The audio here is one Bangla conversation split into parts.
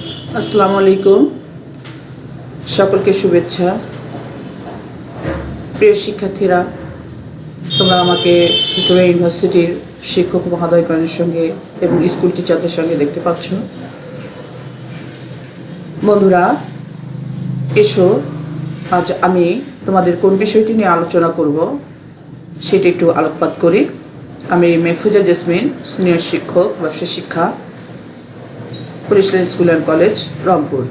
আসসালামু আলাইকুম, সকলকে শুভেচ্ছা। প্রিয় শিক্ষার্থীরা, তোমরা আমাকে ভিক্টোরিয়া ইউনিভার্সিটির শিক্ষক মহোদয়গণের সঙ্গে এবং স্কুল টিচারদের সঙ্গে দেখতে পাচ্ছ। বন্ধুরা, এসো, আজ আমি তোমাদের কোন বিষয়টি নিয়ে আলোচনা করব সেটা একটু আলোকপাত করি। আমি মেহফুজা জেসমিন, সিনিয়র শিক্ষক, ব্যবসা শিক্ষা, police line school and college, Rangpur.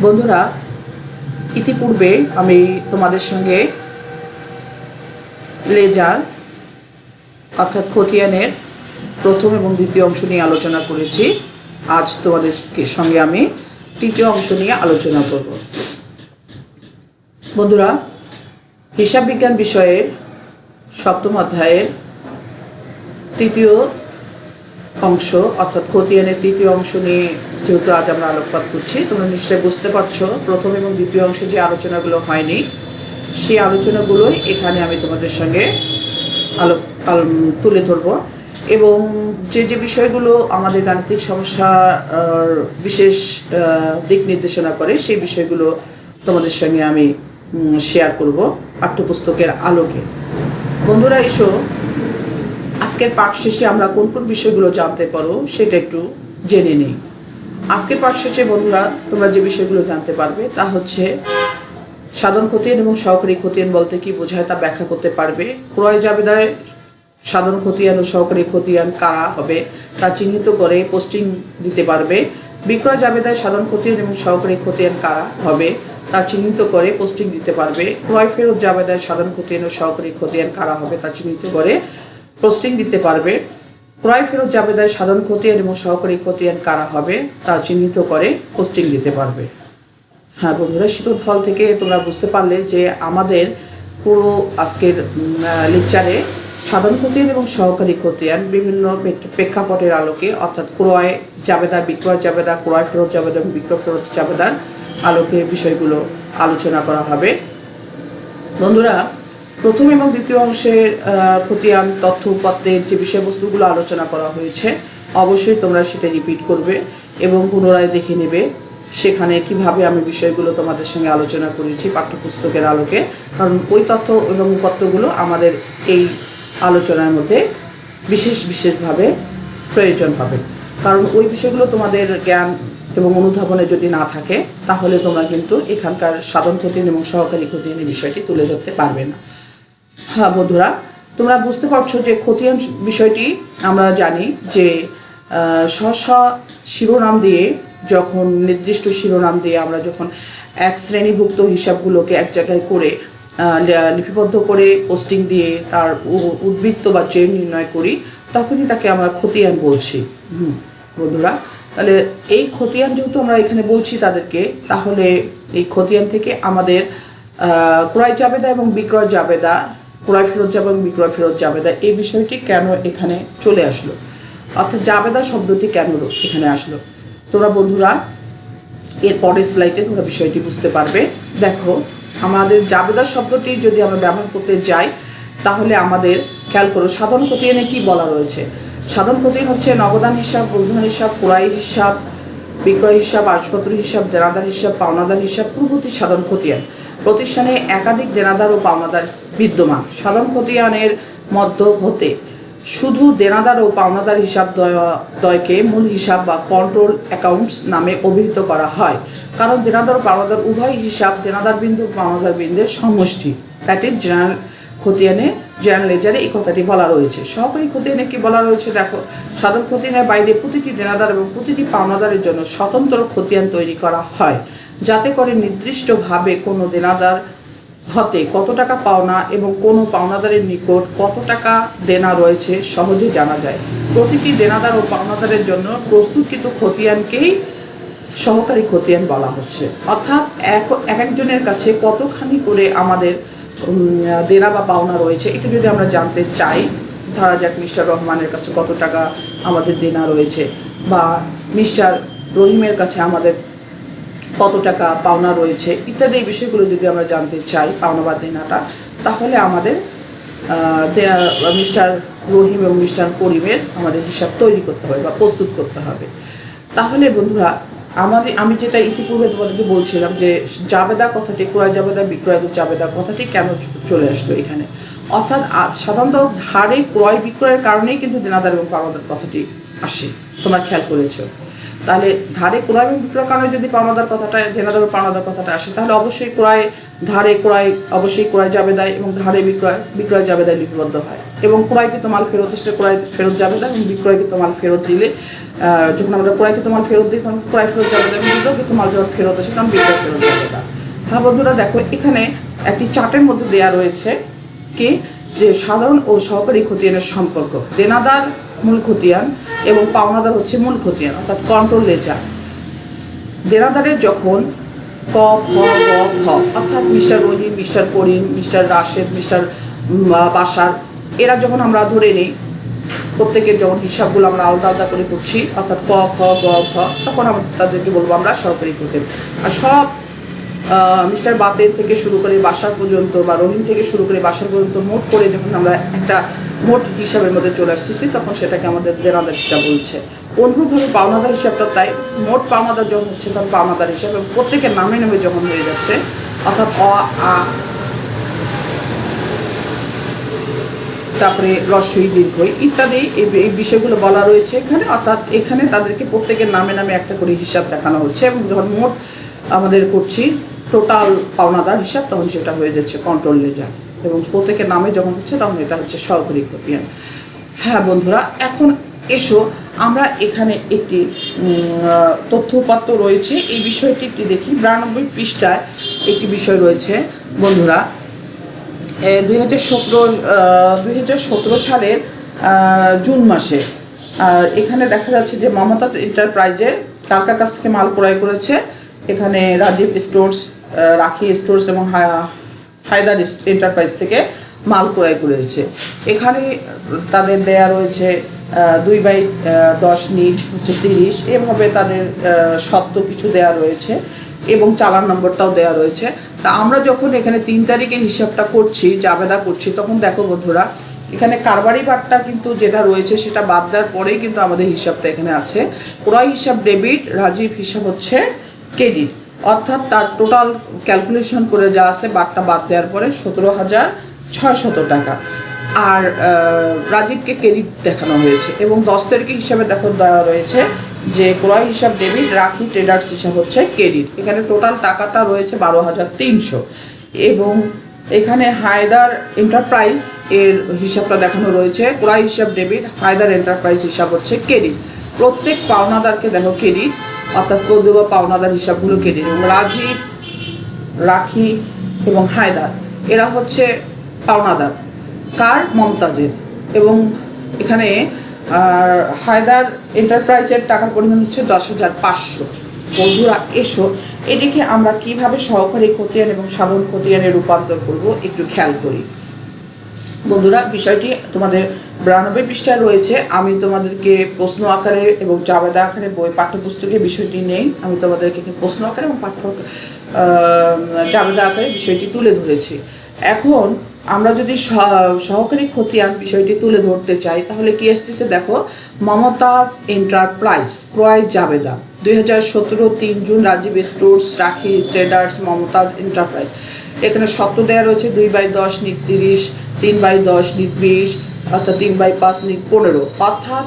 বন্ধুরা, ইতিপূর্বে আমি তোমাদের সঙ্গে লেজার অর্থাৎ খতিয়ানের প্রথম এবং দ্বিতীয় অংশ নিয়ে আলোচনা করেছি। আজ তোমাদের সঙ্গে আমি তৃতীয় অংশ নিয়ে আলোচনা করব। বন্ধুরা, হিসাব বিজ্ঞান বিষয়ের সপ্তম অধ্যায়ের তৃতীয় অংশ অর্থাৎ খতিয়ানের তৃতীয় অংশ নিয়ে যেহেতু আজ আমরা আলোকপাত করছি, তোমরা নিশ্চয়ই বুঝতে পারছো প্রথম এবং দ্বিতীয় অংশে যে আলোচনাগুলো হয়নি সেই আলোচনাগুলোই এখানে আমি তোমাদের সঙ্গে তুলে ধরব এবং যে যে বিষয়গুলো আমাদের গাণিতিক সমস্যার বিশেষ দিক নির্দেশনা করে সেই বিষয়গুলো তোমাদের সঙ্গে আমি শেয়ার করব পাঠ্যপুস্তকের আলোকে। বন্ধুরা, এসো, আজকের পাঠ শেষে আমরা কোন কোন বিষয়গুলো জানতে পারো সেটা একটু জেনে নিই। আজকের পাঠ শেষে বন্ধুরা তোমরা যে বিষয়গুলো জানতে পারবে তা হচ্ছে সাধারণ খতিয়ান এবং সহকারী খতিয়ান বলতে কি বোঝায় তা ব্যাখ্যা করতে পারবে। ক্রয় জাবেদায় সাধারণ খতিয়ান ও সহকারী খতিয়ান কারা হবে তা চিহ্নিত করে পোস্টিং দিতে পারবে। বিক্রয় জাবেদায় সাধারণ খতিয়ান এবং সহকারী খতিয়ান কারা হবে তা চিহ্নিত করে পোস্টিং দিতে পারবে। ক্রয় ফেরত জাবেদায় সাধারণ খতিয়ান ও সহকারী খতিয়ান কারা হবে তা চিহ্নিত করে পোস্টিং দিতে পারবে। ক্রয় ফেরত জাবেদায় সাধারণ খতিয়ান এবং সহকারী খতিয়ান কারা হবে তা চিহ্নিত করে পোস্টিং দিতে পারবে। হ্যাঁ বন্ধুরা, শিক্ষণ ফল থেকে তোমরা বুঝতে পারলে যে আমাদের পুরো আজকের লেকচারে সাধারণ খতিয়ান এবং সহকারী খতিয়ান বিভিন্ন প্রেক্ষাপটের আলোকে অর্থাৎ ক্রয় জাবেদা, বিক্রয় জাবেদা, ক্রয় ফেরত জাবেদা এবং বিক্রয় ফেরত জাবেদার আলোকে বিষয়গুলো আলোচনা করা হবে। বন্ধুরা, প্রথম এবং দ্বিতীয় অংশের খতিয়ান তথ্য উপাত্তের যে বিষয়বস্তুগুলো আলোচনা করা হয়েছে অবশ্যই তোমরা সেটা রিপিট করবে এবং পুনরায় দেখে নেবে সেখানে কিভাবে আমি বিষয়গুলো তোমাদের সঙ্গে আলোচনা করেছি পাঠ্যপুস্তকের আলোকে, কারণ ওই তথ্য এবং উপাত্তগুলো আমাদের এই আলোচনার মধ্যে বিশেষভাবে প্রয়োজন হবে। কারণ ওই বিষয়গুলো তোমাদের জ্ঞান এবং অনুধাবনে যদি না থাকে তাহলে তোমরা কিন্তু এখানকার সাধারণ খতিয়ান এবং সহকারী খতিয়ানের বিষয়টি তুলে ধরতে পারবে না। হ্যাঁ বন্ধুরা, তোমরা বুঝতে পারছো যে খতিয়ান বিষয়টি আমরা জানি যে শিরোনাম দিয়ে যখন নির্দিষ্ট শিরোনাম দিয়ে আমরা যখন এক শ্রেণীভুক্ত হিসাবগুলোকে এক জায়গায় করে লিপিবদ্ধ করে পোস্টিং দিয়ে তার উদ্বৃত্ত বা চেন নির্ণয় করি তখনই তাকে আমরা খতিয়ান বলছি। বন্ধুরা, তাহলে এই খতিয়ান যেহেতু আমরা এখানে বলছি তাদেরকে, তাহলে এই খতিয়ান থেকে আমাদের ক্রয় জাবেদা এবং বিক্রয় জাবেদা, ক্রয় ফেরত জাবেদা এবং বিক্রয় ফেরত জাবেদা এই বিষয়টি কেন এখানে চলে আসলো, অর্থাৎ জাবেদা শব্দটি কেন এখানে আসলো, তোমরা বন্ধুরা এর পরের স্লাইডে তোমরা বিষয়টি বুঝতে পারবে। দেখো, আমাদের জাবেদা শব্দটি যদি আমরা ব্যবহার করতে যাই তাহলে আমাদের খেয়াল করো সাধারণ খতিয়ানে কি বলা রয়েছে। সাধারণ খতিয়ান হচ্ছে নগদান হিসাব, মূলধন হিসাব, ক্রয় হিসাব, বিক্রয় হিসাব, আসপত্র হিসাব, দেনাদার হিসাব, পাওনাদার হিসাব প্রভৃতি সাধারণ খতিয়ান। প্রতিষ্ঠানে একাধিক দেনাদার ও পাওনাদার বিদ্যমান। সাধারণ খতিয়ানের মধ্য হতে শুধু দেনাদার ও পাওনাদার হিসাব দ্বয়কে মূল হিসাব বা কন্ট্রোল অ্যাকাউন্টস নামে অভিহিত করা হয়, কারণ দেনাদার ও পাওনাদার উভয় হিসাব দেনাদার বিন্দু পাওনাদার বিন্দুর সমষ্টি। দ্যাট ইজ জেনারেল খতিয়ানে, জেনারেল লেজারে এই কথাটি বলা রয়েছে। সহকারী খতিয়ানে কি বলা রয়েছে দেখো, সাধারণ খতিয়ানের বাইরে প্রতিটি দেনাদার এবং প্রতিটি পাওনাদারের জন্য স্বতন্ত্র খতিয়ান তৈরি করা হয়, যাতে করে নির্দিষ্টভাবে কোনো দেনাদার হতে কত টাকা পাওনা এবং কোনো পাওনাদারের নিকট কত টাকা দেনা রয়েছে সহজে জানা যায়। প্রতিটি দেনাদার ও পাওনাদারের জন্য প্রস্তুতকৃত খতিয়ানকেই সহকারী খতিয়ান বলা হচ্ছে। অর্থাৎ এক একজনের কাছে কতখানি করে আমাদের দেনা বা পাওনা রয়েছে এটা যদি আমরা জানতে চাই, ধরা যাক মিস্টার রহমানের কাছে কত টাকা আমাদের দেনা রয়েছে বা মিস্টার রহিমের কাছে আমাদের কত টাকা পাওনা রয়েছে ইত্যাদি এই বিষয়গুলো যদি আমরা জানতে চাই, পাওনা বা দেনাটা, তাহলে আমাদের মিস্টার রহিম এবং মিস্টার করিমের আমাদের হিসাব তৈরি করতে হবে বা প্রস্তুত করতে হবে। তাহলে বন্ধুরা আমি যেটা ইতিপূর্বে তোমাদেরকে বলছিলাম যে জাবেদা কথাটি, ক্রয় জাবেদা বিক্রয় জাবেদা কথাটি কেন চলে আসলো এখানে, অর্থাৎ সাধারণত ধারে ক্রয় বিক্রয়ের কারণেই কিন্তু দেনাদার এবং পাওনাদার কথাটি আসে, তোমরা খেয়াল করেছো। তাহলে ধারে ক্রয় এবং বিক্রয়ের কারণে যদি পাওনাদার কথাটা, দেনাদার এবং পাওনাদার কথাটা আসে, তাহলে অবশ্যই ধারে ক্রয় অবশ্যই ক্রয় জাবেদায় এবং ধারে বিক্রয় জাবেদায় লিপিবদ্ধ হয়। এবং ক্রয়কৃত মাল ফেরত আসলে ক্রয় ফেরত জাবেদা, এবং বিক্রয়কৃত মাল ফেরত দিলে যখন আমরা ক্রয়কৃত মাল ফেরত দিই তখন ক্রয় ফেরত জাবেদা, এবং বিক্রয়কৃত মাল যখন ফেরত আসে তখন বিক্রয় ফেরত জাবেদা। হ্যাঁ বন্ধুরা, দেখো এখানে একটি চার্টের মধ্যে দেওয়া রয়েছে কি, যে সাধারণ ও সহকারী খতিয়ানের সম্পর্ক। দেনাদার মূল খতিয়ান এবং পাওনাদার হচ্ছে মূল খতিয়ান, অর্থাৎ কন্ট্রোল লেজার। দেনাদারের যখন ক, খ, গ, ঘ, অর্থাৎ মিস্টার রহিম, মিস্টার করিম, মিস্টার রাশেদ, মিস্টার বাসার, এরা যখন আমরা ধরে নিই, প্রত্যেকের যখন হিসাবগুলো আমরা আলাদা আলাদা করে করছি, অর্থাৎ ক, খ, গ, ঘ, তখন আমাদের তাদেরকে বলবো আমরা সহকারী খতিয়ান। আর সব মিস্টার বাতের থেকে শুরু করে বাসার পর্যন্ত বা রহিম থেকে শুরু করে বাসার পর্যন্ত মোট করে যখন আমরা একটা মোট হিসাবের মধ্যে চলে আসতেছি, তখন সেটাকে আমাদের দেনাদার হিসাব বলছে। অনুরূপভাবে পাওনাদার হিসাবটা তাই, মোট পাওনাদার যখন হচ্ছে তখন পাওনাদার হিসাব, এবং প্রত্যেকের নামে নামে যখন হয়ে যাচ্ছে, অর্থাৎ অ, আ, তারপরে রস্বই দীর্ঘই ইত্যাদি এই বিষয়গুলো বলা রয়েছে এখানে। অর্থাৎ এখানে তাদেরকে প্রত্যেকের নামে নামে একটা করে হিসাব দেখানো হচ্ছে, এবং যখন মোট আমাদের করছি টোটাল পাওনাদার হিসাব, তখন সেটা হয়ে যাচ্ছে কন্ট্রোল লেজার, এবং প্রত্যেকের নামে যখন হচ্ছে তখন এটা হচ্ছে সহকারী খতিয়ান। হ্যাঁ বন্ধুরা, এখন এসো আমরা এখানে একটি তথ্যপত্র রয়েছে, এই বিষয়টি একটি দেখি। 92 পৃষ্ঠায় একটি বিষয় রয়েছে বন্ধুরা, 2017 সালের জুন মাসে। আর এখানে দেখা যাচ্ছে যে মমতাজ এন্টারপ্রাইজের কার কাছ থেকে মাল ক্রয় করেছে। এখানে রাজীব স্টোর্স, রাখি স্টোর্স এবং হায়দার এন্টারপ্রাইজ থেকে মাল ক্রয় করেছে। এখানে তাদের দেয়া রয়েছে 2/10 নিট হচ্ছে 30, এভাবে তাদের সত্য কিছু দেয়া রয়েছে এবং চালান নম্বরটাও দেওয়া রয়েছে। তা আমরা যখন এখানে 3 তারিখের হিসাবটা করছি, জাবেদা করছি, তখন দেখো বন্ধুরা এখানে কারবারি বারটা কিন্তু যেটা রয়েছে সেটা বাদ দেওয়ার পরেই কিন্তু আমাদের হিসাবটা এখানে আছে। ক্রয় হিসাব ডেবিট, রাজীব হিসাব হচ্ছে ক্রেডিট, অর্থাৎ তার টোটাল ক্যালকুলেশন করে যা আছে বারটা বাদ দেওয়ার পরে 17,600 টাকা। আর রাজীবকে ক্রেডিট দেখানো হয়েছে, এবং 10 তারিখের হিসাবে দেখো দেওয়া রয়েছে যে ক্রয় হিসাব ডেবিট, রাখি ট্রেডার্স হিসাব হচ্ছে ক্রেডিট। এখানে টোটাল টাকাটা রয়েছে 12,300, এবং এখানে হায়দার এন্টারপ্রাইজ এর হিসাবটা দেখানো রয়েছে। ক্রয় হিসাব ডেবিট, হায়দার এন্টারপ্রাইজ হিসাব হচ্ছে ক্রেডিট। প্রত্যেক পাওনাদারকে দেখো ক্রেডিট, অর্থাৎ প্রদেয় পাওনাদার হিসাবগুলো ক্রেডিট। এবং রাজীব, রাখি এবং হায়দার এরা হচ্ছে পাওনাদার কার, মমতাজের। এবং এখানে হায়দার এন্টারপ্রাইজের টাকার পরিমাণ হচ্ছে 10,500। বন্ধুরা এসো এটিকে আমরা কিভাবে সহকারী খতিয়ান এবং সাধারণ খতিয়ানে রূপান্তর করব একটু খেয়াল করি। বন্ধুরা বিষয়টি তোমাদের 92 পৃষ্ঠায় রয়েছে। আমি তোমাদেরকে প্রশ্ন আকারে এবং জাবেদা আকারে বই পাঠ্যপুস্তকে বিষয়টি নেই, আমি তোমাদেরকে প্রশ্ন আকারে এবং জাবেদা আকারে বিষয়টি তুলে ধরেছি। এখন আমরা যদি সহকারী খতিয়ান বিষয়টি তুলে ধরতে চাই, তাহলে কি আসতেছে দেখো, মমতাজ এন্টারপ্রাইজ ক্রয় জাবেদা 2017 3 জুন, রাজীব স্টোর্স, রাখি ট্রেডার্স, মমতাজ এন্টারপ্রাইজ। এখানে শর্ত দেওয়া রয়েছে 2/10 নিট 30, 3/10 নিট 20, অর্থাৎ 3/5 নিট 15, অর্থাৎ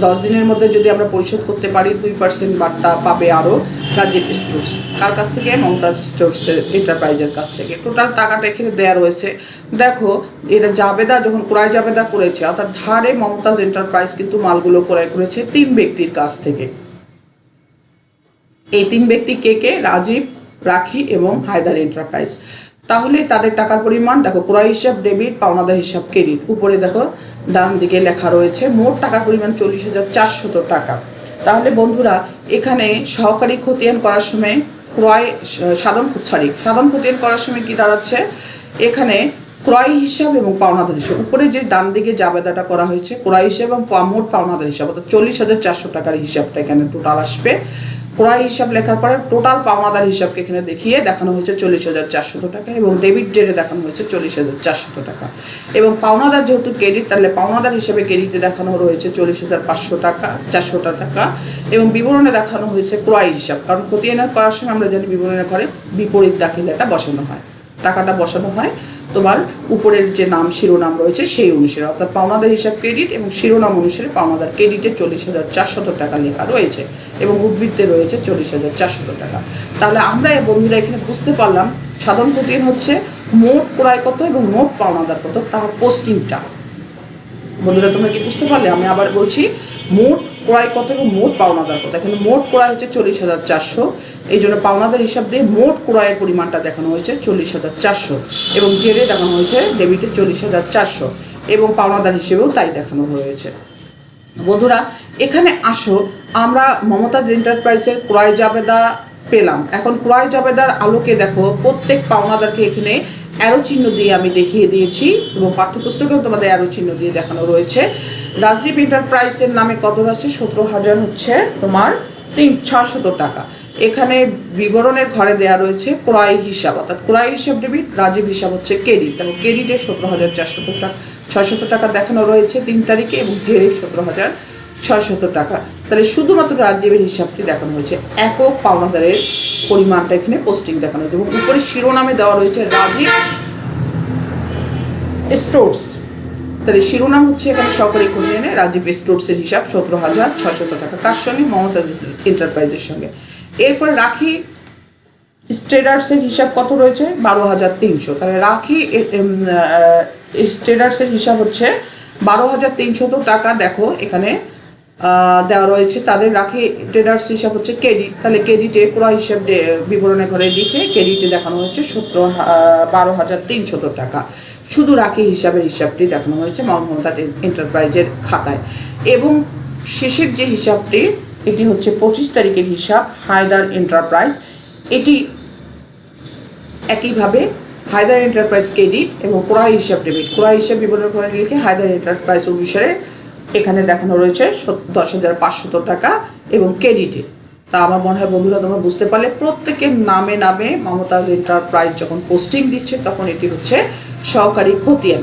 10 দিনের মধ্যে যদি আমরা পরিশোধ করতে পারি 2% বার্তা পাবে আরও রাজীব স্টোর্স। কার কাছ থেকে? মমতাজ স্টোর্সের এন্টারপ্রাইজের কাছ থেকে। টোটাল টাকাটা এখানে দেওয়া রয়েছে। দেখো এটা জাবেদা যখন ক্রয় জাবেদা করেছে, অর্থাৎ ধারে মমতাজ এন্টারপ্রাইজ কিন্তু মালগুলো ক্রয় করেছে 3 ব্যক্তির কাছ থেকে। এই 3 ব্যক্তি কে কে? রাজীব, রাখি এবং হায়দার এন্টারপ্রাইজ। তাহলে তাদের টাকার পরিমাণ দেখো, ক্রয় হিসাব ডেবিট, পাওনাদার হিসাব ক্রেডিট। উপরে দেখো ডান দিকে লেখা রয়েছে মোট টাকার পরিমাণ 40,400 টাকা। তাহলে বন্ধুরা এখানে সহকারী খতিয়ান করার সময় সাধারণ খতিয়ান করার সময় কি দাঁড়াচ্ছে, এখানে ক্রয় হিসাব এবং পাওনাদার হিসাব, উপরে যে ডান দিকে জাবেদাটা করা হয়েছে ক্রয় হিসাব এবং মোট পাওনাদার হিসাব, অর্থাৎ 40,400 টাকার হিসাবটা এখানে টোটাল আসবে। ক্রয় হিসাব লেখার পরে টোটাল পাওনাদার হিসাবকে এখানে দেখিয়ে দেখানো হয়েছে 40,400 টাকা এবং ডেবিট ডেটে দেখানো হয়েছে 40,400 টাকা এবং পাওনাদার যেহেতু ক্রেডিট, তাহলে পাওনাদার হিসাবে ক্রেডিটে দেখানো রয়েছে 40,500 টাকা 400 টাকা এবং বিবরণে দেখানো হয়েছে ক্রয় হিসাব, কারণ খতিয়ান করার সময় আমরা জানি বিবরণের ঘরে বিপরীত দাখিলাটা বসানো হয়, টাকাটা বসানো হয় তোমার উপরের যে নাম শিরোনাম রয়েছে সেই অনুসারে, অর্থাৎ পাওনাদার হিসাব ক্রেডিট এবং শিরোনাম অনুসারে পাওনাদার ক্রেডিটে 40,400 টাকা লেখা রয়েছে এবং উদ্বৃত্তে রয়েছে 40,400 টাকা। তাহলে আমরা বন্ধুরা এখানে বুঝতে পারলাম সাধারণ খতিয়ান হচ্ছে মোট ক্রয় কত এবং মোট পাওনাদার কত, তার পোস্টিংটা। বন্ধুরা তোমরা কি বুঝতে পারলে? আমি আবার বলছি, মোট ক্রয় কত এবং মোট পাওনাদার কত। এখানে মোট ক্রয় হচ্ছে 40,400, এই জন্য পাওনাদার হিসাব দিয়ে মোট ক্রয়ের পরিমাণটা দেখানো হয়েছে 40,400 এবং জেরে দেখানো হয়েছে ডেবিটে 40,400 এবং পাওনাদার হিসেবেও তাই দেখানো হয়েছে। বন্ধুরা এখানে আসো, আমরা মমতাজ এন্টারপ্রাইজের ক্রয় জাবেদা পেলাম। এখন ক্রয় জাবেদার আলোকে দেখো প্রত্যেক পাওনাদারকে এখানে অ্যারো চিহ্ন দিয়ে আমি দেখিয়ে দিয়েছি এবং পাঠ্যপুস্তকেও তোমাদের অ্যারো চিহ্ন দিয়ে দেখানো রয়েছে। রাজীব এন্টারপ্রাইজের নামে কত আছে? 17,000 হচ্ছে তোমার 600 টাকা। এখানে বিবরণের ঘরে দেওয়া রয়েছে ক্রয় হিসাব, অর্থাৎ ক্রয় হিসাব ডেবিট, রাজীব হিসাব হচ্ছে ক্রেডিট। এবং ক্রেডিটের 17,400 টাকা 600 টাকা দেখানো রয়েছে 3 তারিখে এবং জেরের 17,600 টাকা। তাহলে শুধুমাত্র রাজীবের হিসাবটি দেখানো হয়েছে, একক পাওনাদারের পরিমাণটা এখানে পোস্টিং দেখানো হয়েছে এবং উপরে শিরোনামে দেওয়া রয়েছে রাজীব স্টোর্স। তাহলে শিরোনাম হচ্ছে এখানে সরকারি খতিয়ানে রাজীব স্টোর্সের হিসাব 17,600 টাকা, কার সঙ্গে? মমতাজ এন্টারপ্রাইজের সঙ্গে। এরপরে রাখি ট্রেডার্সের হিসাব কত রয়েছে? 12,300। তাহলে রাখি ট্রেডার্সের হিসাব হচ্ছে 12,300 টাকা। দেখো এখানে দেওয়া রয়েছে তাদের রাখি ট্রেডার্স হিসাব হচ্ছে ক্রেডিট, তাহলে ক্রেডিটে ক্রয় হিসাব বিবরণের ঘরে লিখে ক্রেডিটে দেখানো হয়েছে 12,300 টাকা। শুধু রাখি হিসাবের হিসাবটি দেখানো হয়েছে মমতাজ এন্টারপ্রাইজের খাতায়। এবং শেষের যে হিসাবটি, এটি হচ্ছে 25 তারিখের হিসাব হায়দার এন্টারপ্রাইজ। এটি একইভাবে হায়দার এন্টারপ্রাইজ ক্রেডিট এবং ক্রয় হিসাব ডেবিট, ক্রয় হিসাব বিবরণের ঘরে লিখে হায়দার এন্টারপ্রাইজ অনুসারে এখানে দেখানো রয়েছে 10,500 টাকা এবং ক্রেডিটে। তা আমার মনে হয় বন্ধুরা তোমরা বুঝতে পারলে, প্রত্যেকের নামে নামে মমতাজ এন্টারপ্রাইজ যখন পোস্টিং দিচ্ছে তখন এটি হচ্ছে সহকারী খতিয়ান,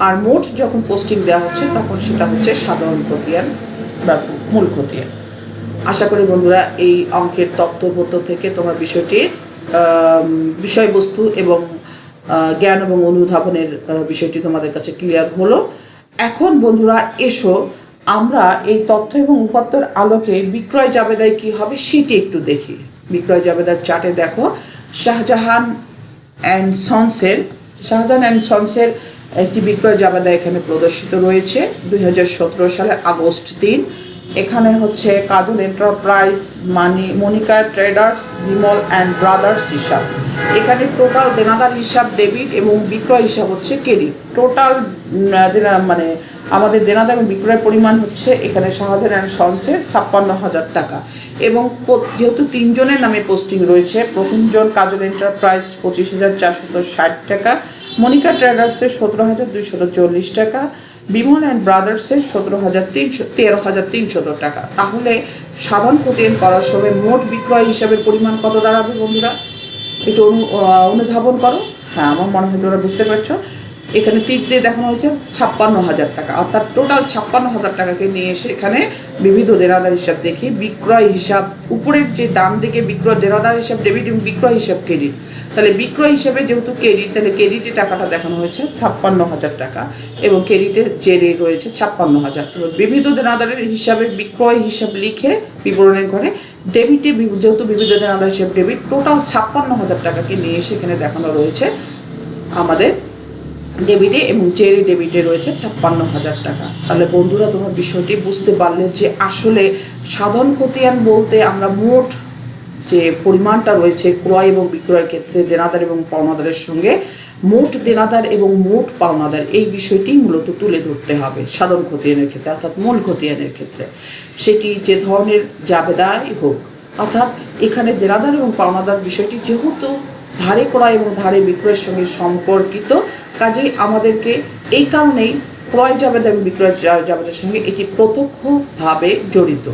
আর মোট যখন পোস্টিং দেওয়া হচ্ছে তখন সেটা হচ্ছে সাধারণ খতিয়ান বা মূল খতিয়ান। আশা করি বন্ধুরা এই অঙ্কের তত্ত্ববোধ থেকে তোমার বিষয়টির বিষয়বস্তু এবং জ্ঞান এবং অনুধাবনের বিষয়টি তোমাদের কাছে ক্লিয়ার হলো। এখন বন্ধুরা এসো আমরা এই তথ্য এবং উপাত্তর আলোকে বিক্রয় জাবেদায় কি হবে সেটি একটু দেখি। বিক্রয় জাবেদার চার্টে দেখো শাহজাহান অ্যান্ড সন্সের একটি বিক্রয় জাবেদা এখানে প্রদর্শিত রয়েছে 2017 সালের আগস্ট 3। এখানে হচ্ছে Kajal enterprise, Monica traders, Bimal and brothers হিসাব। এখানে টোটাল দেনাদার হিসাব ডেবিট এবং বিক্রয় হিসাব হচ্ছে ক্রেডিট। টোটাল মানে আমাদের দেনাদার এবং বিক্রয়ের পরিমাণ হচ্ছে এখানে শাহজাহান অ্যান্ড সন্সের 56,000 টাকা এবং যেহেতু 3 জনের নামে পোস্টিং রয়েছে, প্রথমজন কাজল এন্টারপ্রাইজ 25,460 টাকা, মনিকা ট্রেডার্সের 17,240 টাকা, বিমল অ্যান্ড ব্রাদার্সের 13,300 টাকা। তাহলে সাধারণ খতিয়ান করার সময় মোট বিক্রয় হিসাবের পরিমাণ কত দাঁড়াবে বন্ধুরা? একটু অনুধাবন করো। হ্যাঁ, আমার মনে হয় তোমরা বুঝতে পারছো। এখানে তীর দিয়ে দেখানো হয়েছে 56,000 টাকা, অর্থাৎ টোটাল 56,000 টাকাকে নিয়ে এসে এখানে বিবিধ দেনাদার হিসাব দেখি বিক্রয় হিসাব, উপরের যে দাম দিকে বিক্রয় দেনাদার হিসাব ডেবিট এবং বিক্রয় হিসাব ক্রেডিট। তাহলে বিক্রয় হিসাবে যেহেতু ক্রেডিট, তাহলে ক্রেডিটে টাকাটা দেখানো হয়েছে 56,000 টাকা এবং ক্রেডিটের জেরে রয়েছে 56,000। বিবিধ দেনাদারের হিসাবে বিক্রয় হিসাব লিখে বিবরণের ঘরে ডেবিটে যেহেতু বিবিধ দেনাদার হিসাব ডেবিট, টোটাল 56,000 টাকাকে নিয়ে এসে এখানে দেখানো রয়েছে আমাদের ডেবিটে এবং জেরে ডেবিটে রয়েছে 56,000 টাকা। তাহলে বন্ধুরা তোমার বিষয়টি বুঝতে পারলে যে আসলে সাধারণ খতিয়ান বলতে আমরা মোট যে পরিমাণটা রয়েছে ক্রয় এবং বিক্রয়ের ক্ষেত্রে দেনাদার এবং পাওনাদারের সঙ্গে মোট দেনাদার এবং মোট পাওনাদার এই বিষয়টি মূলত তুলে ধরতে হবে সাধারণ খতিয়ানের ক্ষেত্রে, অর্থাৎ মূল খতিয়ানের ক্ষেত্রে। সেটি যে ধরনের জাবেদাই হোক, অর্থাৎ এখানে দেনাদার এবং পাওনাদার বিষয়টি যেহেতু ধারে ক্রয় এবং ধারে বিক্রয়ের সঙ্গে সম্পর্কিত, কাজেই আমাদেরকে এই কারণেই ক্রয় জাবেদা এবং বিক্রয় জাবেদার সঙ্গে এটি প্রত্যক্ষভাবে জড়িত।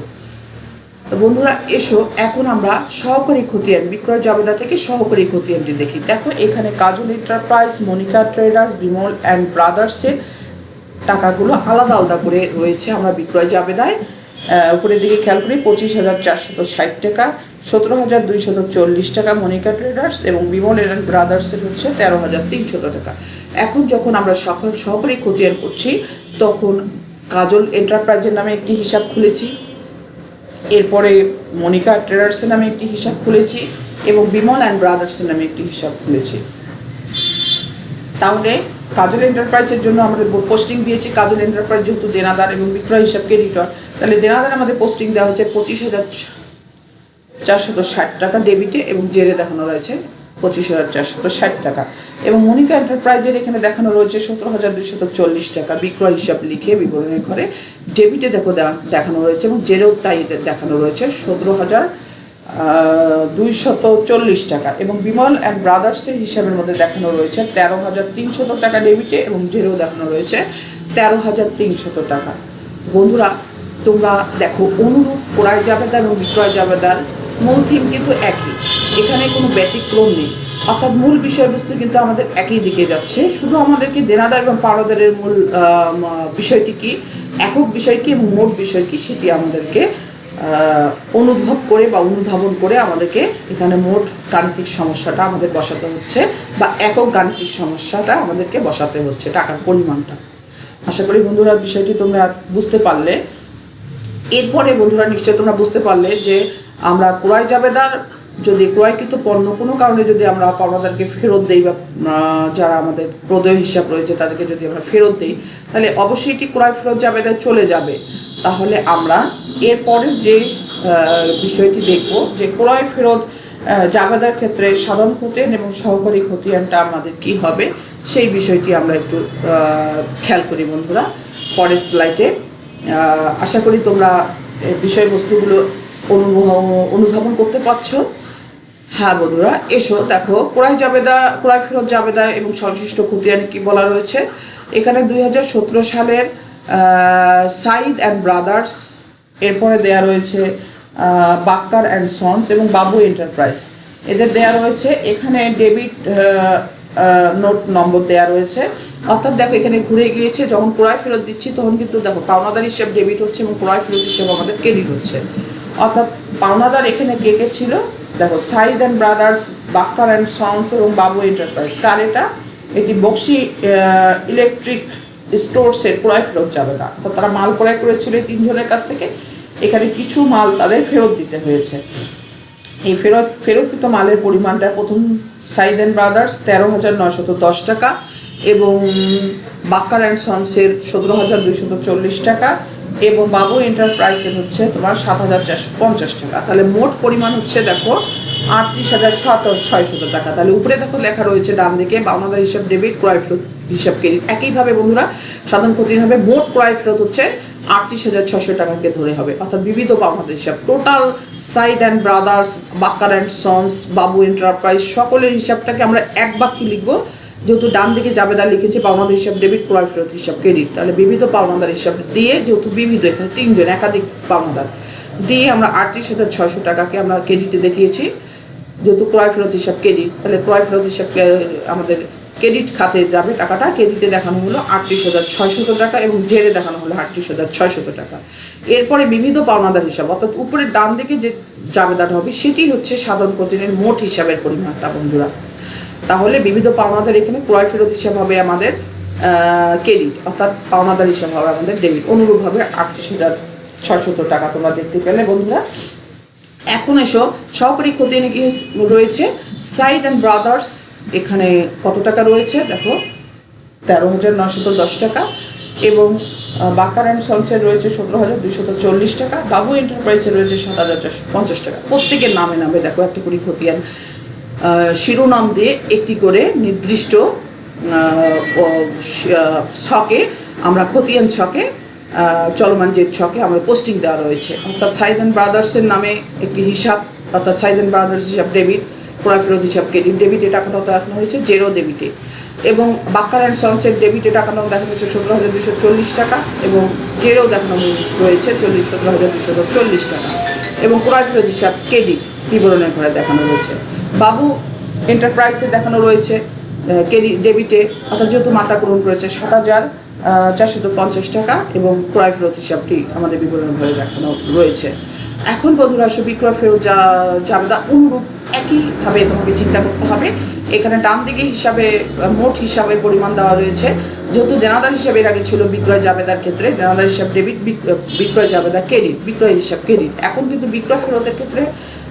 তো বন্ধুরা এসো এখন আমরা সহকারী খতিয়ান বিক্রয় জাবেদা থেকে সহকারী খতিয়ানটি দেখি। দেখো এখানে Kajal enterprise, Monica traders, Bimal and ব্রাদার্সের টাকাগুলো আলাদা আলাদা করে রয়েছে আমরা বিক্রয় জাবেদায়। উপরের দিকে খেয়াল করি 25,460 টাকা, 17,240 টাকা মনিকা ট্রেডার্স এবং বিমল অ্যান্ড ব্রাদার্সের হচ্ছে 13,300 টাকা। এখন যখন আমরা সহকারী খতিয়ান করছি তখন কাজল এন্টারপ্রাইজের নামে একটি হিসাব খুলেছি, এরপরে মনিকা ট্রেডার্সের নামে একটি হিসাব খুলেছি এবং বিমল অ্যান্ড ব্রাদার্সের নামে একটি হিসাব খুলেছি। তাহলে কাজল এন্টারপ্রাইজের জন্য আমাদের পোস্টিং দিয়েছি, কাজল এন্টারপ্রাইজ যেহেতু দেনাদার এবং বিক্রয় হিসাব ক্রেডিটর, তাহলে দেনাদার আমাদের পোস্টিং দেওয়া হয়েছে 25,460 টাকা ডেবিটে এবং জেরে দেখানো রয়েছে 25,460 টাকা। এবং মনিকা এন্টারপ্রাইজের এখানে দেখানো রয়েছে 17,240 টাকা বিক্রয় হিসাব লিখে বিবরণের ঘরে ডেবিটে দেখানো রয়েছে এবং জেরেও তাই দেখানো রয়েছে 17,240 টাকা। এবং বিমল অ্যান্ড ব্রাদার্সের হিসাবের মধ্যে দেখানো রয়েছে 13,300 টাকা ডেবিটে এবং জেরেও দেখানো রয়েছে 13,300 টাকা। বন্ধুরা তোমরা দেখো অনুরূপ ক্রয় জাবেদা এবং বিক্রয় জাবেদার মূল থিম কিন্তু একই, এখানে কোনো ব্যতিক্রম নেই, অর্থাৎ মূল বিষয়বস্তু কিন্তু আমাদের একই দিকে যাচ্ছে। শুধু আমাদেরকে দেনাদার এবং পাওনাদারের মূল বিষয়টি কি, একক বিষয় কি এবং মোট বিষয় কি সেটি আমাদেরকে অনুভব করে বা অনুধাবন করে আমাদেরকে এখানে মোট গাণিতিক সমস্যাটা আমাদের বসাতে হচ্ছে বা একক গাণিতিক সমস্যাটা আমাদেরকে বসাতে হচ্ছে, টাকার পরিমাণটা। আশা করি বন্ধুরা বিষয়টি তোমরা বুঝতে পারলে। এরপরে বন্ধুরা নিশ্চয়ই তোমরা বুঝতে পারলে যে আমরা ক্রয় জাবেদার যদি ক্রয়কৃত পণ্য কোনো কারণে যদি আমরা পাওনাদারকে ফেরত দিই বা যারা আমাদের প্রদেয় হিসাব রয়েছে তাদেরকে যদি আমরা ফেরত দিই তাহলে অবশ্যই এটি ক্রয় ফেরত জাবেদায় চলে যাবে। তাহলে আমরা এরপরের যে বিষয়টি দেখব যে ক্রয় ফেরত জাবেদার ক্ষেত্রে সাধারণ খতিয়ান এবং সহকারী খতিয়ানটা আমাদের কি হবে সেই বিষয়টি আমরা একটু খেয়াল করি বন্ধুরা পরের স্লাইডে। আশা করি তোমরা বিষয়বস্তুগুলো অনুধাবন করতে পারছো। হ্যাঁ বন্ধুরা এসো দেখো ক্রয় জাবেদা, ক্রয় ফেরত জাবেদা এবং সংশ্লিষ্ট খতিয়ানে কি বলা রয়েছে। এখানে 2017 সালের সাইদ অ্যান্ড ব্রাদার্স, এরপরে দেয়া রয়েছে বাক্কার অ্যান্ড সন্স এবং বাবু এন্টারপ্রাইজ, এদের দেয়া রয়েছে এখানে ডেবিট নোট নম্বর দেয়া রয়েছে। অর্থাৎ দেখো এখানে ঘুরে গিয়েছে, যখন ক্রয় ফেরত দিচ্ছি তখন কিন্তু দেখো পাওনাদার হিসাব ডেবিট হচ্ছে এবং ক্রয় ফেরত হিসাব আমাদের ক্রেডিট হচ্ছে। অর্থাৎ পাওনাদার এখানে কে কে ছিল দেখো Saeed and brothers, Bakkar and sons এবং বাবু এন্টারপ্রাইজ। কার এটা? এটি বক্সি ইলেকট্রিক স্টোরসের ক্রয় ফেরত যাবে না, অর্থাৎ তারা মাল ক্রয় করেছিল এই তিনজনের কাছ থেকে, এখানে কিছু মাল তাদের ফেরত দিতে হয়েছে। এই ফেরতকৃত মালের পরিমাণটা প্রথম সাইদ অ্যান্ড ব্রাদার্স 13,910 টাকা এবং বাক্কার অ্যান্ড সন্সের 17,240 টাকা এবং বাবু এন্টারপ্রাইজের হচ্ছে তোমার 7,450 টাকা। তাহলে মোট পরিমাণ হচ্ছে দেখো 38,600 টাকা। তাহলে উপরে দেখো লেখা রয়েছে ডান দিকে পাওনাদার হিসাব ডেবিট, ক্রয় ফেরত হিসাব ক্রেডিট। একইভাবে বন্ধুরা সাধারণ খতিয়ান হবে মোট ক্রয় ফেরত হচ্ছে 38,600 টাকাকে ধরে হবে, অর্থাৎ বিবিধ পাওনাদার হিসাব total Saeed and brothers, Bakkar and sons, Babu enterprise সকলের হিসাবটাকে আমরা এক বাক্যে লিখবো। যেহেতু ডান দিকে জাবেদা লিখেছে পাওনাদার হিসাব ডেবিট, ক্রয় ফেরত হিসাব ক্রেডিট, তাহলে বিবিধ পাওনাদার হিসাব দিয়ে যেহেতু বিবিধ এখানে তিনজন একাধিক পাওনাদার দিয়ে আমরা 38,600 টাকাকে আমরা ক্রেডিটে দেখিয়েছি। যেহেতু ক্রয় ফেরত হিসাব ক্রেডিট, তাহলে ক্রয় ফেরত হিসাব আমাদের ক্রেডিট খাতে যাবে টাকাটা, ক্রেডিটে দেখানো হলো 38,600 টাকা এবং জেরে দেখানো হলো 38,600 টাকা। এরপরে বিবিধ পাওনাদার হিসাব অর্থাৎ উপরের ডান দিকে যে জাবেদাটা হবে সেটি হচ্ছে সাধারণ খতিয়ানের মোট হিসাবের পরিমাণটা বন্ধুরা। তাহলে বিবিধ পাওনাদার এখানে ক্রয় ফেরত হিসাব হবে আমাদের ক্রেডিট, অর্থাৎ পাওনাদার হিসাব হবে আমাদের ডেবিট। অনুরূপভাবে 38,600 টাকা তোমরা দেখতে পেলে বন্ধুরা। এখন এসো সহকারী খতিয়ানে কি রয়েছে। সাইদ অ্যান্ড ব্রাদার্স এখানে কত টাকা রয়েছে দেখো 13,910 টাকা এবং বাক্কার অ্যান্ড সন্সের রয়েছে 17,240 টাকা, বাবু এন্টারপ্রাইজের রয়েছে 7,450 টাকা। প্রত্যেকের নামে নামে দেখো একটি করে খতিয়ান শিরোনাম দিয়ে একটি করে নির্দিষ্ট ছকে আমরা খতিয়ান ছকে চলমান যে ছকে আমরা পোস্টিং দেওয়া রয়েছে। অর্থাৎ সাইদ অ্যান্ড ব্রাদার্সের নামে একটি হিসাব, অর্থাৎ সাইদ অ্যান্ড ব্রাদার্স হিসাব ডেবিট, ক্রয় ফেরত হিসাব ক্রেডিট। ডেবিটে টাকাটা দেখানো হয়েছে জেরো ডেবিটে এবং বাক্কার অ্যান্ড সন্সের ডেবিটে টাকাটাও দেখানো হয়েছে 17,240 টাকা এবং জেরোও দেখানো রয়েছে 17,240 টাকা। এবং ক্রয় ফেরত হিসাব ক্রেডিট বিবরণের ঘরে দেখানো রয়েছে। বাবু এন্টারপ্রাইজে দেখানো রয়েছে ক্রেডিট ডেবিটে, অর্থাৎ যেহেতু মাত্রা গ্রহণ করেছে 7,450 টাকা এবং ক্রয় ফেরত হিসাবটি আমাদের বিবরণের ঘরে দেখানো রয়েছে। এখন বন্ধুরা আসো বিক্রয় ফেরত জাবেদা অনুরূপ একইভাবে তোমাকে চিন্তা করতে হবে। এখানে ডান দিকে হিসাবে মোট হিসাবের পরিমাণ দেওয়া রয়েছে। যেহেতু দেনাদার হিসাবে এর আগে ছিল বিক্রয় জাবেদার ক্ষেত্রে দেনাদার হিসাব ডেবিট, বিক্রয় জাবেদা ক্রেডিট, বিক্রয় হিসাব ক্রেডিট। এখন কিন্তু বিক্রয় ফেরতের ক্ষেত্রে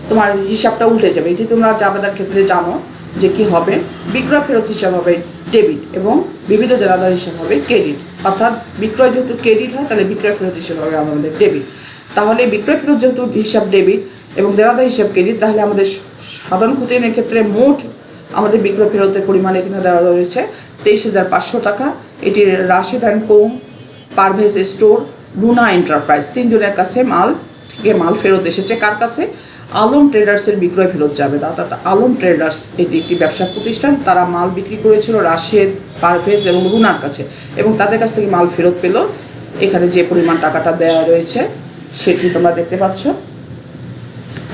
তোমার হিসাবটা উল্টে যাবে। এটি তোমরা জাবেদার ক্ষেত্রে জানো যে কি হবে, বিক্রয় ফেরত হিসাব হবে ডেবিট এবং বিবিধ দেনাদার হিসাব হবে ক্রেডিট। অর্থাৎ বিক্রয় যেহেতু ক্রেডিট হয় তাহলে বিক্রয় ফেরত হিসাব হবে আমাদের ডেবিট। তাহলে বিক্রয় ফেরত যেহেতু হিসাব ডেবিট এবং দেনাদার হিসাব ক্রেডিট, তাহলে আমাদের সাধারণ খতিয়ানের ক্ষেত্রে মোট আমাদের বিক্রয় ফেরতের পরিমাণ এখানে দেওয়া রয়েছে 23,500 টাকা। এটি Rashed and co, Parvez store, Runa enterprise তিনজনের কাছে মাল ফেরত এসেছে। কার কাছে? আলম ট্রেডার্সের বিক্রয় ফেরত জাবেদা। অর্থাৎ আলম ট্রেডার্স এটি একটি ব্যবসা প্রতিষ্ঠান, তারা মাল বিক্রি করেছিল রাশেদ, পারভেজ এবং রুনার কাছে এবং তাদের কাছ থেকে মাল ফেরত পেল। এখানে যে পরিমাণ টাকাটা দেওয়া রয়েছে সেটি তোমরা দেখতে পাচ্ছ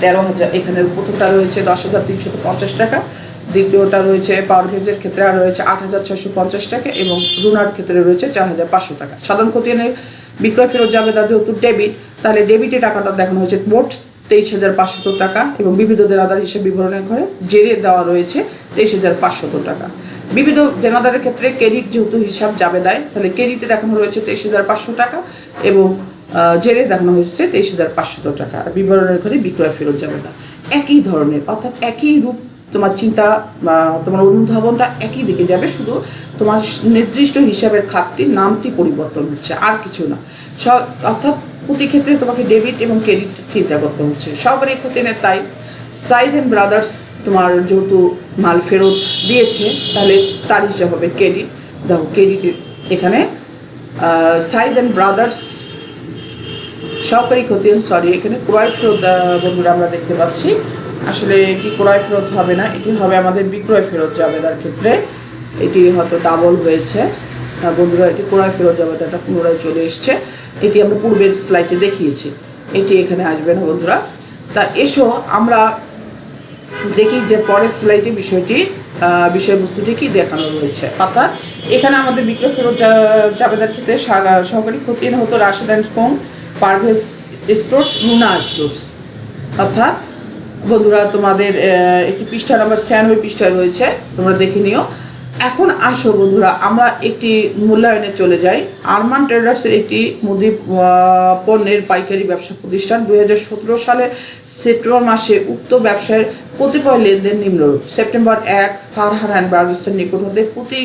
13,000। এখানে প্রথমটা রয়েছে 10,350 টাকা, দ্বিতীয়টা রয়েছে পারভেজের ক্ষেত্রে আর রয়েছে 8,650 টাকা এবং রুনার ক্ষেত্রে রয়েছে 4,500 টাকা। সাধারণ খতিয়ানের বিক্রয় ফেরত জাবেদা যেহেতু ডেবিট, তাহলে ডেবিটে টাকাটা দেখানো হয়েছে মোট 23,500 টাকা এবং বিবিধ দেনাদার হিসেবে বিবরণের ঘরে জেরে দেওয়া রয়েছে 23,500 টাকা। বিবিধ দেনাদারের ক্ষেত্রে ক্রেডিট যেহেতু হিসাব জাবেদায়, তাহলে ক্রেডিটে দেখানো রয়েছে 23,500 টাকা এবং জেরে দেখানো হয়েছে 23,500 টাকা। আর বিবরণের ঘরে বিক্রয় ফেরত জাবেদা একই ধরনের, অর্থাৎ একই রূপ। তোমার চিন্তা বা তোমার অনুধাবনটা একই দিকে যাবে, শুধু তোমার নির্দিষ্ট হিসাবের খাতটির নামটি পরিবর্তন হচ্ছে, আর কিছু না। অর্থাৎ প্রতি ক্ষেত্রে তোমাকে ডেবিট এবং ক্রেডিট চিন্তা করতে হচ্ছে। সরকারি খতিয়ানের তাই সাইদ অ্যান্ড ব্রাদার্স তোমার যেহেতু মাল ফেরত দিয়েছে, তাহলে তার হিসাব হবে ক্রেডিট। দেখো ক্রেডিট এখানে সাইদ অ্যান্ড ব্রাদার্স সরকারি খতিয়ান, এখানে ক্রয় ফেরত বন্ধুরা আমরা দেখতে পাচ্ছি। আসলে এটি ক্রয় ফেরত হবে না, এটি হবে আমাদের বিক্রয় ফেরত জাবেদার ক্ষেত্রে। এটি হয়তো ডাবল হয়েছে বন্ধুরা, এটি ক্রয় ফেরত জাবেদাটা পুনরায় চলে এসছে। এটি আমরা পূর্বের স্লাইডে দেখিয়েছি, এটি এখানে আসবে না বন্ধুরা। তা এসো আমরা দেখি যে পরের স্লাইডে বিষয়বস্তুটি কি দেখানো রয়েছে। অর্থাৎ এখানে আমাদের বিক্রয় ফেরত জাবেদার ক্ষেত্রে সহকারী খতিয়ান হতো Rashed and co, Parvez stores, Runa stores. অর্থাৎ বন্ধুরা তোমাদের একটি পৃষ্ঠা নাম্বার 96 পৃষ্ঠায় রয়েছে, তোমরা দেখে নিও। এখন আসো বন্ধুরা আমরা একটি মূল্যায়নে চলে যাই। আরমান ট্রেডার্সের একটি মুদি পণ্যের পাইকারি ব্যবসা প্রতিষ্ঠান 2017 সালের সেপ্টেম্বর মাসে উক্ত ব্যবসায়ের কতিপয় লেনদেন নিম্নরূপ। সেপ্টেম্বর 1 ফারহান অ্যান্ড ব্রাদার্সের নিকট হতে প্রতি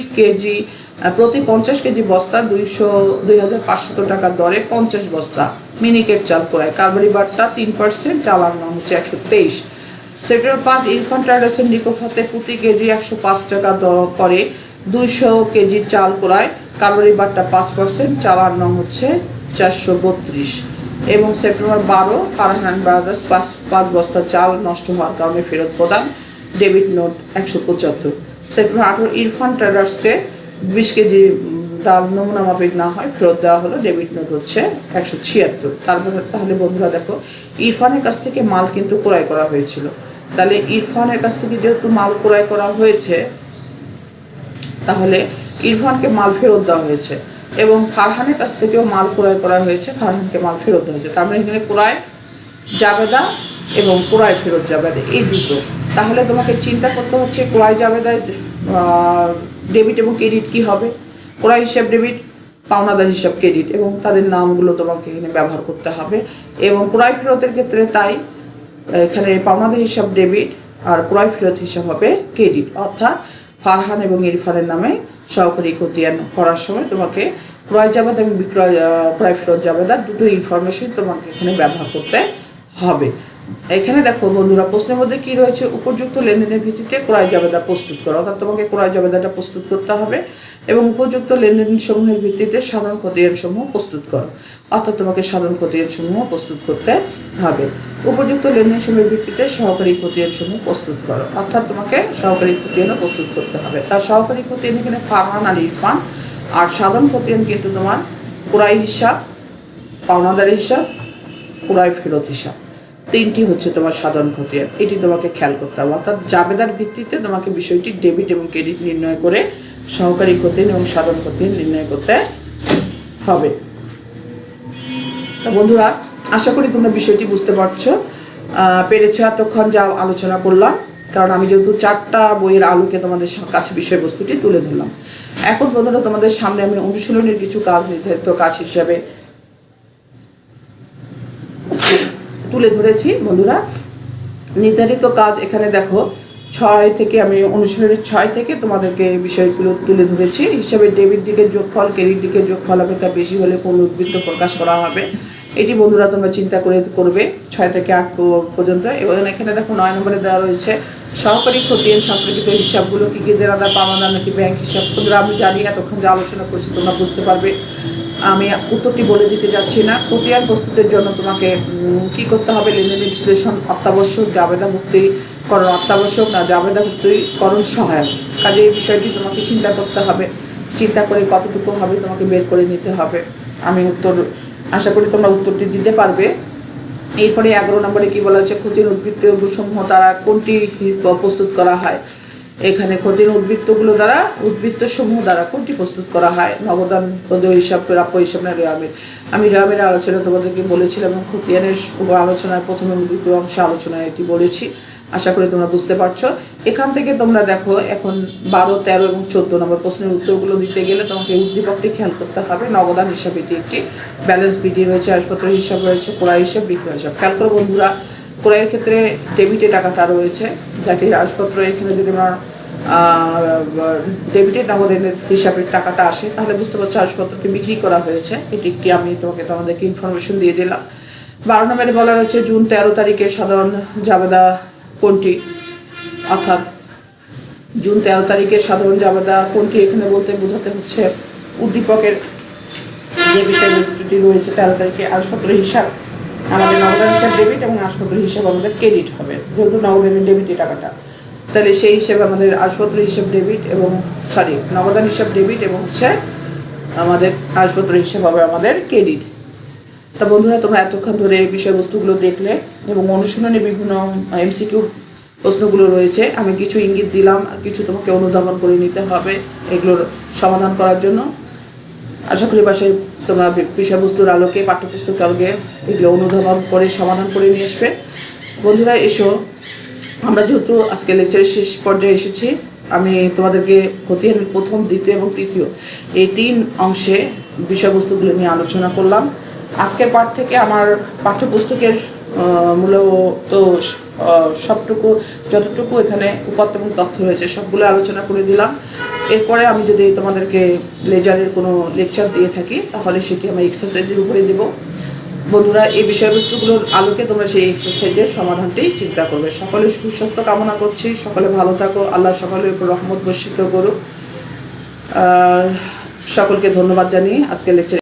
50 কেজি বস্তা 2,500 টাকার দরে 50 বস্তা মিনিকেট চাল ক্রয়। কারবারি বাট্টা 3%, চালান নাম হচ্ছে 123। সেপ্টেম্বর 5 ইরফান ট্রেডার্সের নিকট হতে প্রতি কেজি 105 টাকা দর করে 200 কেজি চাল ক্রয়। কারবারি বাট্টা 5%, চালান নাম হচ্ছে 432। এবং সেপ্টেম্বর 12 ফারহান ব্রাদার্স 5 বস্তা চাল নষ্ট হওয়ার কারণে ফেরত প্রদান, ডেবিট নোট 175। সেপ্টেম্বর 18 ইরফান ট্রেডার্সকে 20 কেজি ডাল নমুনা মাফিক না হয় ফেরত দেওয়া হলো, ডেবিট নোট হচ্ছে 176। তাহলে বন্ধুরা দেখো ইরফানের কাছ থেকে মাল কিন্তু ক্রয় করা হয়েছিল, তাহলে ইরফানের কাছ থেকে যেহেতু মাল ক্রয় করা হয়েছে তাহলে ইরফানকে মাল ফেরত দেওয়া হয়েছে এবং ফারহানের কাছ থেকেও মাল ক্রয় করা হয়েছে, ফারহানকে মাল ফেরত দেওয়া হয়েছে। তার মানে এখানে ক্রয় জাবেদা এবং ক্রয় ফেরত জাবেদা এই দুটো। তাহলে তোমাকে চিন্তা করতে হচ্ছে ক্রয় জাবেদায় ডেবিট এবং ক্রেডিট কি হবে। ক্রয় হিসাব ডেবিট, পাওনাদার হিসাব ক্রেডিট এবং তাদের নামগুলো তোমাকে এখানে ব্যবহার করতে হবে। এবং ক্রয় ফেরতের ক্ষেত্রে তাই এখানে পাওনাদার হিসাব ডেবিট আর ক্রয় ফেরত হিসাব হবে ক্রেডিট। অর্থাৎ ফারহান এবং ইরফানের নামে সহকারী খতিয়ান করার সময় তোমাকে ক্রয় জাবেদা এবং ক্রয় ফেরত জাবেদা দুটো ইনফরমেশন তোমাকে এখানে ব্যবহার করতে হবে। এখানে দেখো বন্ধুরা প্রশ্নের মধ্যে কি রয়েছে, উপযুক্ত লেনদেনের ভিত্তিতে ক্রয় জাবেদা প্রস্তুত করো। অর্থাৎ তোমাকে ক্রয় জাবেদাটা প্রস্তুত করতে হবে এবং উপযুক্ত লেনদেন সমূহের ভিত্তিতে সাধারণ খতিয়ান সমূহ প্রস্তুত করো। অর্থাৎ তোমাকে সাধারণ খতিয়ান সমূহ প্রস্তুত করতে হবে। উপযুক্ত লেনদেন সমূহের ভিত্তিতে সহকারী খতিয়ান সমূহ প্রস্তুত করো। অর্থাৎ তোমাকে সহকারী খতিয়ানও প্রস্তুত করতে হবে। তার সহকারী খতিয়ান এখানে ফারহান আর ইরফান, আর সাধারণ খতিয়ান কিন্তু তোমার ক্রয় হিসাব, পাওনাদারি হিসাব, ক্রয় ফেরত হিসাব। 3টি হচ্ছে তোমার সাধারণ খতিয়ান। এটি তোমাকে খেয়াল করতে হবে, অর্থাৎ জাবেদার ভিত্তিতে তোমাকে বিষয়টি ডেবিট এবং ক্রেডিট নির্ণয় করে সহকারী খতিয়ান এবং সাধারণ খতিয়ান নির্ণয় করতে হবে। তো বন্ধুরা, আশা করি তোমরা বিষয়টি বুঝতে পেরেছো এতক্ষণ যা আলোচনা করলাম, কারণ আমি যেহেতু 4টা বইয়ের আলোকে তোমাদের কাছে বিষয়বস্তুটি তুলে ধরলাম। এখন বন্ধুরা, তোমাদের সামনে আমি অনুশীলনের কিছু কাজ, নির্ধারিত কাজ হিসাবে তুলে ধরেছি। বন্ধুরা, নির্ধারিত কাজ এখানে দেখো 6 থেকে আমি অনুশীলনের 6 থেকে তোমাদেরকে বিষয়গুলো তুলে ধরেছি। হিসাবে ডেবিট দিকের যোগফল ক্রেডিট দিকের যোগফল অপেক্ষা বেশি হলে কোন উদ্বৃত্ত প্রকাশ করা হবে, এটি বন্ধুরা তোমরা চিন্তা করে করবে 6 থেকে 8 পর্যন্ত। এবং এখানে দেখো 9 নম্বরে দেওয়া রয়েছে সহকারী খতিয়ান সম্পর্কিত হিসাবগুলো কি কি, দেনাদার পাওনাদার নাকি ব্যাংক হিসাব। বন্ধুরা, আমি জানি এতক্ষণ যা আলোচনা করছি তোমরা বুঝতে পারবে, আমি উত্তরটি বলে দিতে যাচ্ছি না। খতিয়ান প্রস্তুতের জন্য তোমাকে কি করতে হবে, লেনদেনের বিশ্লেষণ অত্যাবশ্যক, জাবেদা মুক্তিকরণ অত্যাবশ্যক না জাবেদা মুক্তিকরণ সহায়ক। কাজে এই বিষয়টি তোমাকে চিন্তা করতে হবে, চিন্তা করে কতটুকু হবে তোমাকে বের করে নিতে হবে। আমি আশা করি তোমরা উত্তরটি দিতে পারবে। এরপরে 11 নম্বরে কি বলা হচ্ছে, খতিয়ান উদ্বৃত্তসমূহ দ্বারা কোনটি প্রস্তুত করা হয়। এখানে খতিয়ান উদ্বৃত্ত সমূহ দ্বারা কোনটি প্রস্তুত করা হয়, নগদান, প্রদেয় হিসাব, প্রাপ্য হিসাব না রেওয়ামের। আমি রেওয়ামের আলোচনা তোমাদেরকে বলেছিলাম এবং খতিয়ানের আলোচনায় প্রথমে উদ্বৃত্ত অংশে আলোচনায় এটি বলেছি। আশা করি তোমরা বুঝতে পারছো। এখান থেকে তোমরা দেখো এখন 12, 13 এবং 14 নম্বর প্রশ্নের উত্তরগুলো দিতে গেলে তোমাকে উদ্দীপকটি খেয়াল করতে হবে। নগদান হিসাব, এটি একটি ব্যালেন্স বিডি রয়েছে, আসপত্র হিসাব রয়েছে, ক্রয় হিসাব, বিক্রয় হিসাব। খেয়াল করো বন্ধুরা, ক্রয়ের ক্ষেত্রে ডেবিটে টাকাটা রয়েছে, যাকে আসপত্র এখানে যদি আমরা ডেবিটেড নগদের হিসাবের টাকাটা আসে, তাহলে বুঝতে পারছো আসপত্রটি বিক্রি করা হয়েছে। এটি একটি আমি তোমাদেরকে ইনফরমেশন দিয়ে দিলাম। 12 নম্বরে বলা রয়েছে জুন 13 তারিখে সাধারণ জাবেদা কোনটি, অর্থাৎ জুন 13 তারিখে সাধারণ জাবেদা কোনটি, এখানে বলতে বোঝাতে হচ্ছে উদ্দীপকের যে বিষয়বস্তুটি রয়েছে 13 তারিখে আসপত্র হিসাব আমাদের নগদান হিসাব ডেবিট এবং আসপত্র হিসাব আমাদের ক্রেডিট হবে, যেহেতু নগদানের ডেবিটে টাকাটা, তাহলে সেই হিসাবে আমাদের আসপত্র হিসাব ডেবিট এবং নগদান হিসাব ডেবিট এবং হচ্ছে আমাদের আসপত্র হিসাব হবে আমাদের ক্রেডিট। তা বন্ধুরা, তোমরা এতক্ষণ ধরে এই বিষয়বস্তুগুলো দেখলে এবং অনুশীলনে বিভিন্ন এমসিকিউ প্রশ্নগুলো রয়েছে। আমি কিছু ইঙ্গিত দিলাম, আর কিছু তোমাকে অনুধাবন করে নিতে হবে এগুলোর সমাধান করার জন্য। আশা করি বাসায় তোমরা বিষয়বস্তুর আলোকে, পাঠ্যপুস্তকের আলোকে এগুলো অনুধাবন করে সমাধান করে নিয়ে আসবে। বন্ধুরা, এসো, আমরা যেহেতু আজকে লেকচারের শেষ পর্যায়ে এসেছি, আমি তোমাদেরকে খতিয়ানের প্রথম, দ্বিতীয় এবং তৃতীয় এই 3 অংশে বিষয়বস্তুগুলো নিয়ে আলোচনা করলাম। আজকের পাঠ থেকে আমার পাঠ্যপুস্তকের মূলত যতটুকু এখানে উপাত্ত এবং তথ্য রয়েছে সবগুলো আলোচনা করে দিলাম। এরপরে আমি যদি তোমাদেরকে লেজারের কোনো লেকচার দিয়ে থাকি, তাহলে সেটি আমি এক্সারসাইজের উপরে দেব। বন্ধুরা, এই বিষয়বস্তুগুলোর আলোকে তোমরা সেই এক্সারসাইজের সমাধানটি চিন্তা করবে। সকলের সুস্বাস্থ্য কামনা করছি, সকলে ভালো থাকো, আল্লাহ সকলের উপর রহমত বর্ষিত করুক। সকলকে ধন্যবাদ জানিয়ে আজকের লেকচার